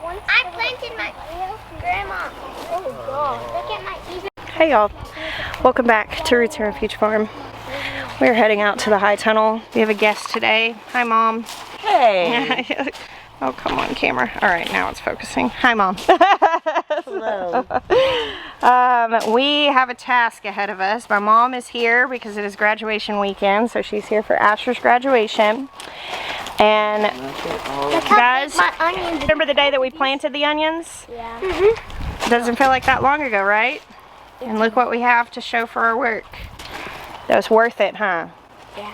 I planted my grandma. Oh God! Look at my even. Hey y'all, welcome back to Roots and Refuge Farm. We're heading out to the high tunnel. We have a guest today. Hi Mom. Hey. Oh, come on camera. All right, now it's focusing. Hi Mom. Hello. We have a task ahead of us. My mom is here because it is graduation weekend, so she's here for Asher's graduation. And guys, my onions. remember the day that we planted the onions? Yeah. Doesn't feel like that long ago, right? And look what we have to show for our work. That was worth it, huh? Yeah.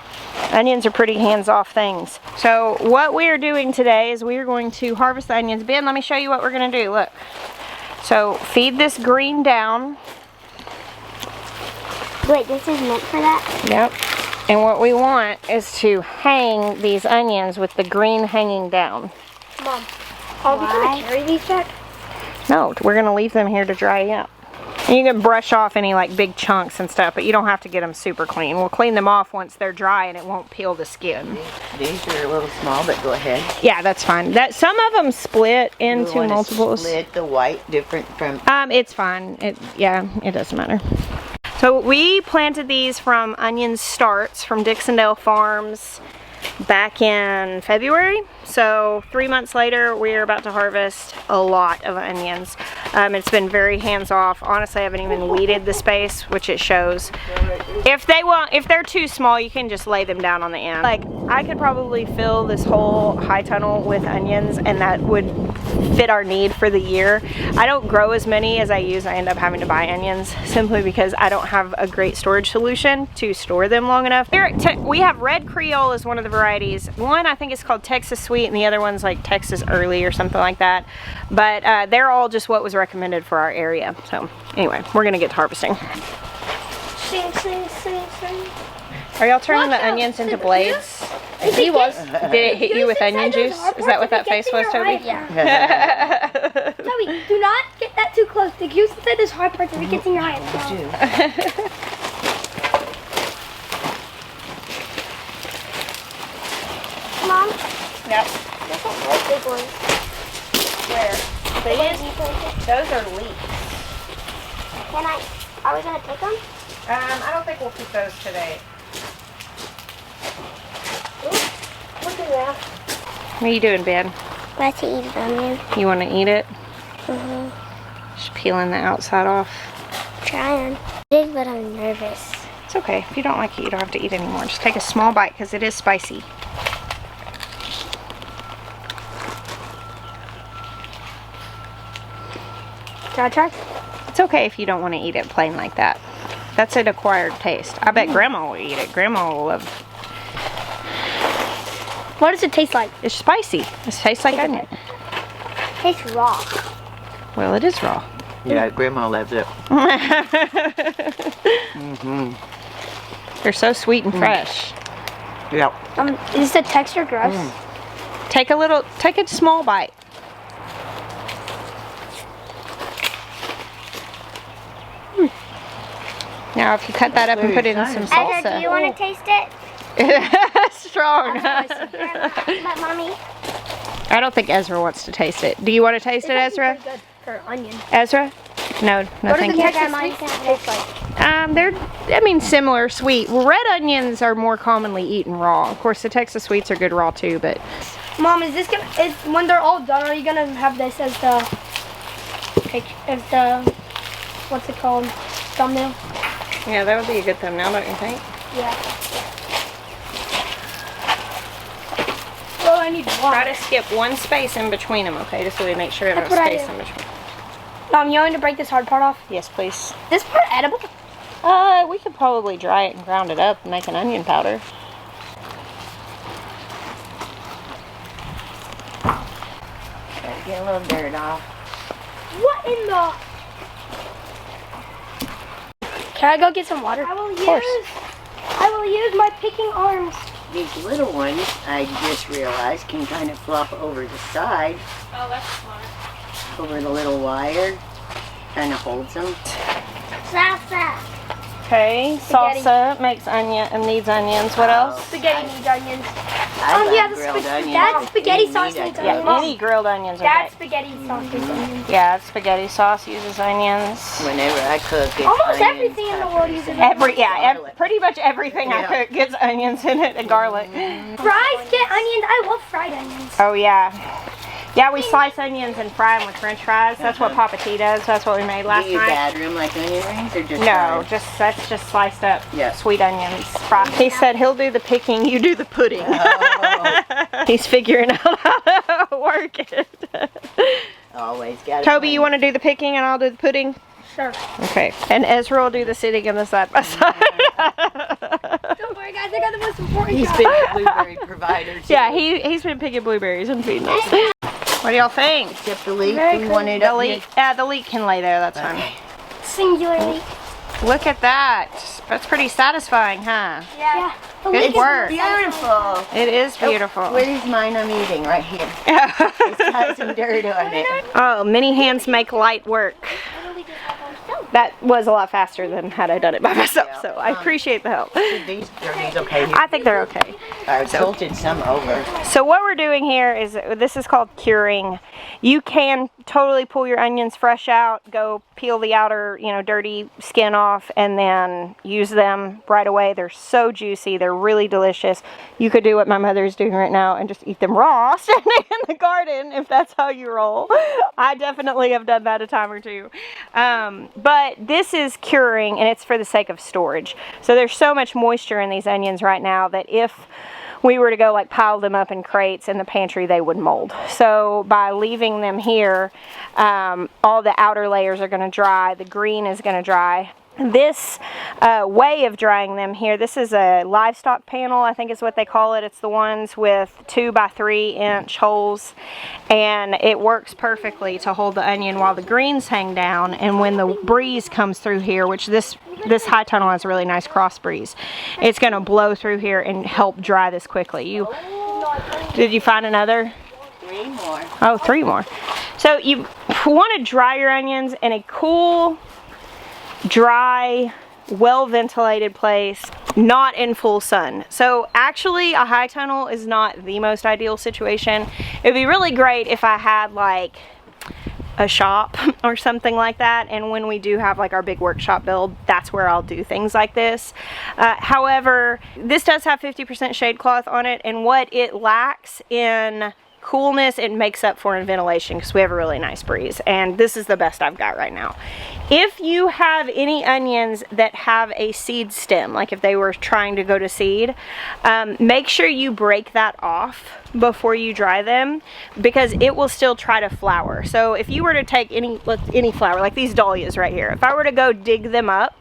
Onions are pretty hands-off things. So what we are doing today is we are going to harvest the onions. Ben, let me show you what we're going to do. Look. So feed this green down. Wait, this is meant for that? Yep. And what we want is to hang these onions with the green hanging down. Mom, are we going to carry these back? No, we're going to leave them here to dry out. And you can brush off any like big chunks and stuff, but you don't have to get them super clean. We'll clean them off once they're dry and it won't peel the skin. These are a little small, but go ahead. Yeah, that's fine. Some of them split into multiples. Split the white different from. It's fine. It doesn't matter. So we planted these from Onion Starts from Dixondale Farms back in February. So 3 months later, we're about to harvest a lot of onions. It's been very hands-off. Honestly, I haven't even weeded the space, which it shows. If they're too small, you can just lay them down on the end. Like, I could probably fill this whole high tunnel with onions, and that would fit our need for the year. I don't grow as many as I use. I end up having to buy onions simply because I don't have a great storage solution to store them long enough. Here, we have Red Creole as one of the varieties. One I think is called Texas Sweet, and the other one's like Texas Early or something like that. But they're all just what was recommended for our area. So anyway, we're gonna get to harvesting. Sing, sing, sing, sing. Are y'all turning the onions into blades? He was. Did it hit you with onion juice? Is that what that face was, Toby? Yeah. Toby, do not get that too close. The juice inside this hard part if it gets in your eye. Mom? Yep. Look at those big ones. Where? These? Those are leeks. Are we going to take them? I don't think we'll keep those today. Look at that. What are you doing, Ben? Let's eat an onion. You want to eat it? Mm-hmm. Just peeling the outside off. Trying. But I'm nervous. It's okay. If you don't like it, you don't have to eat anymore. Just take a small bite because it is spicy. Can I try? It's okay if you don't want to eat it plain like that. That's an acquired taste. I bet Grandma will eat it. Grandma will love it. What does it taste like? It's spicy. It tastes like onion. It tastes raw. Well, it is raw. Yeah, Grandma loves it. They're so sweet and fresh. Yep. Is the texture gross? Take a small bite. Now, if you cut that up and put it in some salsa. Ezra, do you want to taste it? Strong. But Mommy. I don't think Ezra wants to taste it. Do you want to taste it, Ezra? Good for onion. Ezra? No, thank you. Taste like? They're similar, sweet. Red onions are more commonly eaten raw. Of course, the Texas Sweets are good raw too, but. Mom, when they're all done, are you gonna have this as the what's it called, thumbnail? Yeah, that would be a good thumbnail, don't you think? Yeah. Well, I need one. Try to skip one space in between them, okay? Just so we make sure there's no space in between. Mom, you want me to break this hard part off? Yes, please. This part edible? We could probably dry it and ground it up and make an onion powder. Get a little dirt off. What in the? Can I go get some water? I will use my picking arms. These little ones, I just realized, can kind of flop over the side. Oh, that's smart. Over the little wire. Kind of holds them. Salsa. Okay, salsa makes onion and needs onions. What else? Spaghetti needs onions. I yeah, love grilled onions. That's spaghetti You sauce need needs a Yeah, onions. any grilled onions are That's great. spaghetti sauce needs onions. Yeah, spaghetti sauce uses onions. Whenever I cook, it's Almost onions, everything in the world uses Garlic. Pretty much everything I Yeah. cook gets onions in it and garlic. Fries get onions. I love fried onions. Oh yeah. Yeah, we slice onions and fry them with french fries. That's what Papa T does. That's what we made last Do you night. batter them like onion rings or just No, fried? that's just sliced up Yeah. sweet onions. Fried. He said he'll do the picking, you do the pudding. Oh, He's figuring out how to work it. always got it. Toby, you want to do the picking and I'll do the pudding? Sure. Okay. And Ezra will do the sitting and the side by side. Don't worry, guys. I got the most important He's job. been a blueberry provider too. Yeah, he's been picking blueberries and feeding us. What do y'all think? Except the leek, Very we cool. wanted The up leek, the leek can lay there. That's fine. Singularly. Look at that. That's pretty satisfying, huh? Yeah. The Good leek is work. Beautiful. It is beautiful. Where's mine I'm eating right here? It's got some dirt on it. Oh, many hands make light work. That was a lot faster than had I done it by myself, so I appreciate the help. Are these okay here? I think they're okay. I salted some over. So what we're doing here is, this is called curing. You can totally pull your onions fresh out, go peel the outer, dirty skin off, and then use them right away. They're so juicy. They're really delicious. You could do what my mother's doing right now and just eat them raw, standing in the garden, if that's how you roll. I definitely have done that a time or two. But this is curing, and it's for the sake of storage. So there's so much moisture in these onions right now that if we were to go pile them up in crates in the pantry, they would mold. So by leaving them here, all the outer layers are going to dry, the green is going to dry. This way of drying them here, this is a livestock panel, I think is what they call it. It's the ones with 2 by 3 inch holes, and it works perfectly to hold the onion while the greens hang down. And when the breeze comes through here, which this high tunnel has a really nice cross breeze, it's going to blow through here and help dry this quickly. Did you find another? 3 more. Oh, 3 more. So you want to dry your onions in a cool, dry, well-ventilated place, not in full sun. So actually a high tunnel is not the most ideal situation. It'd be really great if I had a shop or something like that, and when we do have our big workshop build, that's where I'll do things like this. However, this does have 50% shade cloth on it, and what it lacks in coolness, it makes up for in ventilation, because we have a really nice breeze, and this is the best I've got right now. If you have any onions that have a seed stem, like if they were trying to go to seed, make sure you break that off before you dry them, because it will still try to flower. So if you were to take any flower, like these dahlias right here, if I were to go dig them up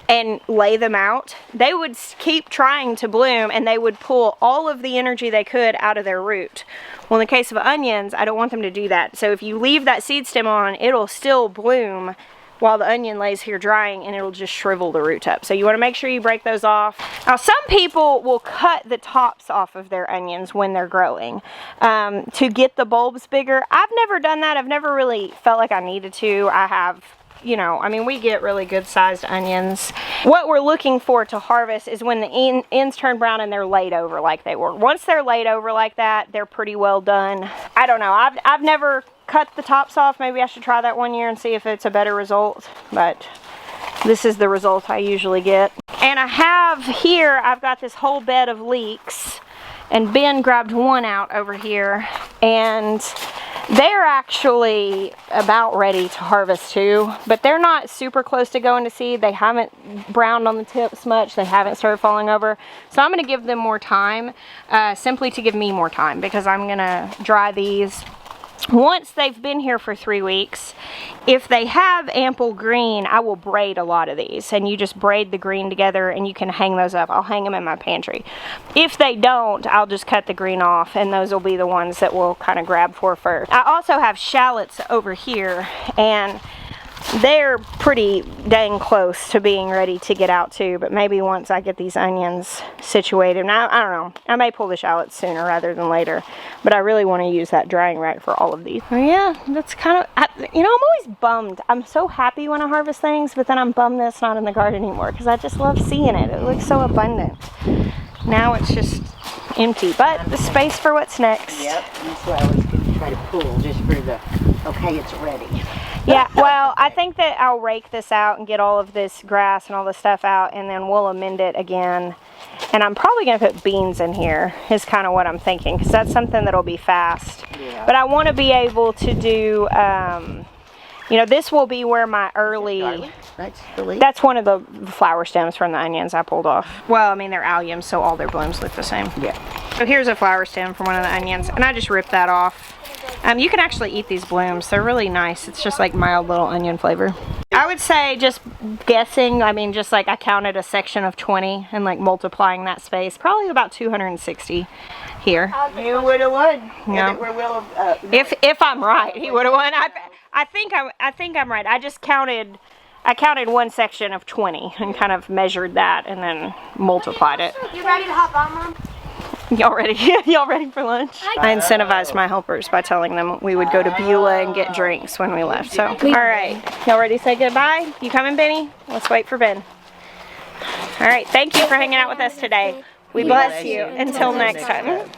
and lay them out, they would keep trying to bloom, and they would pull all of the energy they could out of their root. Well, in the case of onions, I don't want them to do that. So if you leave that seed stem on, it'll still bloom while the onion lays here drying, and it'll just shrivel the root up. So you want to make sure you break those off. Now, some people will cut the tops off of their onions when they're growing to get the bulbs bigger. I've never done that. I've never really felt like I needed to. I have, we get really good sized onions. What we're looking for to harvest is when the ends turn brown and they're laid over like they were. Once they're laid over like that, they're pretty well done. I don't know. I've never cut the tops off. Maybe I should try that one year and see if it's a better result, but this is the result I usually get. And I have here, I've got this whole bed of leeks, and Ben grabbed one out over here, and they're actually about ready to harvest too, but they're not super close to going to seed. They haven't browned on the tips much. They haven't started falling over. So I'm going to give them more time, simply to give me more time, because I'm going to dry these once they've been here for 3 weeks. If they have ample green, I will braid a lot of these, and you just braid the green together and you can hang those up. I'll hang them in my pantry. If they don't, I'll just cut the green off, and those will be the ones that we'll kind of grab for first. I also have shallots over here, and they're pretty dang close to being ready to get out too, but maybe once I get these onions situated. Now, I don't know, I may pull the shallots sooner rather than later, but I really want to use that drying rack for all of these. Oh yeah, that's kind of, I'm always bummed. I'm so happy when I harvest things, but then I'm bummed that it's not in the garden anymore, because I just love seeing it. It looks so abundant. Now it's just empty, but the space for what's next. Yep, that's why I was going to try to pull just for the, okay, it's ready. Yeah, well, I think that I'll rake this out and get all of this grass and all this stuff out, and then we'll amend it again. And I'm probably going to put beans in here, is kind of what I'm thinking, because that's something that'll be fast. Yeah. But I want to be able to do, you know, this will be where my early... That's the leaf. That's one of the flower stems from the onions I pulled off. Well, I mean, they're alliums, so all their blooms look the same. Yeah. So here's a flower stem from one of the onions, and I just ripped that off. You can actually eat these blooms. They're really nice. It's just like mild little onion flavor. I would say, just guessing, I mean, just like I counted a section of 20 and like multiplying that space, probably about 260 here. You would have won. Yeah. If I'm right, he would have won. I think I'm right. I just counted one section of 20 and kind of measured that and then multiplied it. You ready to hop on, Mom? Y'all ready? Y'all ready for lunch? I incentivized my helpers by telling them we would go to Beulah and get drinks when we left. So, all right. Y'all ready to say goodbye? You coming, Benny? Let's wait for Ben. All right. Thank you for hanging out with us today. We bless you. Until next time.